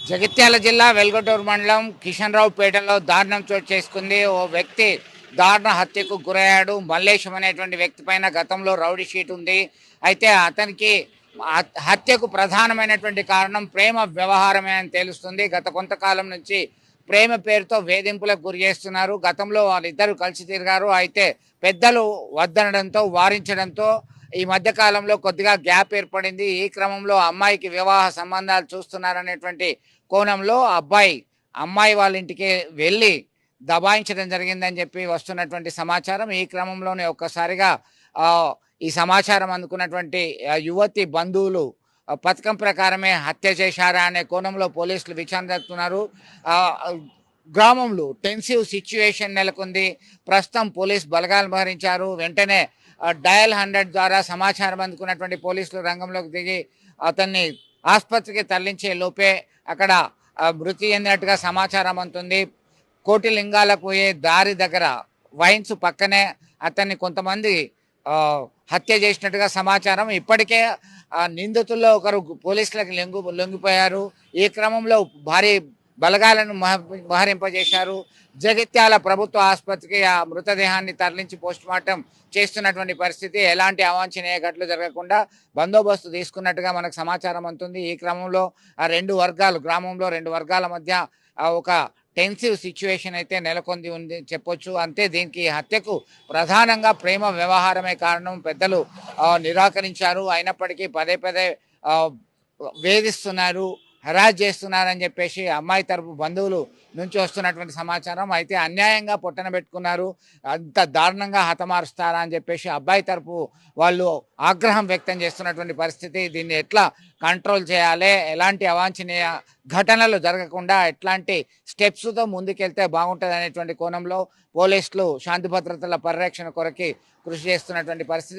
జగిత్యాల జిల్లా వెల్గటూరు మండలం కిషన్రావుపేటలో దారుణం చోటు చేసుకుంది. ఓ వ్యక్తి దారుణ హత్యకు గురయ్యాడు. మల్లేశం అనేటువంటి వ్యక్తి పైన గతంలో రౌడీ షీట్ ఉంది. అయితే అతనికి హత్యకు ప్రధానమైనటువంటి కారణం ప్రేమ వ్యవహారమే అని తెలుస్తుంది. గత కొంతకాలం నుంచి ప్రేమ పేరుతో వేధింపులకు గురి చేస్తున్నారు. గతంలో వాళ్ళిద్దరూ కలిసి తిరిగారు. అయితే పెద్దలు వద్దనడంతో, వారించడంతో ఈ మధ్య కాలంలో కొద్దిగా గ్యాప్ ఏర్పడింది. ఈ క్రమంలో అమ్మాయికి వివాహ సంబంధాలు చూస్తున్నారనేటువంటి కోణంలో అమ్మాయి వాళ్ళ ఇంటికి వెళ్ళి దబాయించడం జరిగిందని చెప్పి వస్తున్నటువంటి సమాచారం. ఈ క్రమంలోనే ఒక్కసారిగా ఈ సమాచారం అందుకున్నటువంటి యువతి బంధువులు పథకం ప్రకారమే హత్య చేశారా అనే కోణంలో పోలీసులు విచారణ జరుపుతున్నారు. గ్రామంలో టెన్సివ్ సిచ్యువేషన్ నెలకొంది. ప్రస్తుతం పోలీస్ బలగాలు మోహరించారు. వెంటనే డయల్ 100 ద్వారా సమాచారం అందుకున్నటువంటి పోలీసులు రంగంలోకి దిగి అతన్ని ఆసుపత్రికి తరలించే లోపే అక్కడ మృతి చెందినట్టుగా సమాచారం అందుతుంది. కోటిలింగాలకు పోయే దారి దగ్గర వైన్స్ పక్కనే అతన్ని కొంతమంది హత్య చేసినట్టుగా సమాచారం. ఇప్పటికే నిందితుల్లో ఒకరు పోలీసులకు లొంగిపోయారు. ఈ క్రమంలో భారీ బలగాలను మోహరింపజేశారు. జగిత్యాల ప్రభుత్వ ఆసుపత్రికి ఆ మృతదేహాన్ని తరలించి పోస్టుమార్టం చేస్తున్నటువంటి పరిస్థితి. ఎలాంటి అవాంఛనీయ ఘటనలు జరగకుండా బందోబస్తు తీసుకున్నట్టుగా మనకు సమాచారం అందుతుంది. ఈ క్రమంలో గ్రామంలో రెండు వర్గాల మధ్య ఒక టెన్సివ్ సిచ్యువేషన్ అయితే నెలకొంది ఉంది చెప్పొచ్చు. అంతే దీనికి హత్యకు ప్రధానంగా ప్రేమ వ్యవహారమే కారణం. పెద్దలు నిరాకరించారు. అయినప్పటికీ పదే పదే వేధిస్తున్నారు, హెరాస్ చేస్తున్నారని చెప్పేసి అమ్మాయి తరపు బంధువులు నుంచి వస్తున్నటువంటి సమాచారం. అయితే అన్యాయంగా పొట్టన పెట్టుకున్నారు, అంత దారుణంగా హతమారుస్తారా అని చెప్పేసి అబ్బాయి తరపు వాళ్ళు ఆగ్రహం వ్యక్తం చేస్తున్నటువంటి పరిస్థితి. దీన్ని ఎట్లా కంట్రోల్ చేయాలి, ఎలాంటి అవాంఛనీయ ఘటనలు జరగకుండా ఎట్లాంటి స్టెప్స్తో ముందుకెళ్తే బాగుంటుంది అనేటువంటి కోణంలో పోలీసులు శాంతి భద్రతల పరిరక్షణ కొరకి కృషి చేస్తున్నటువంటి పరిస్థితి.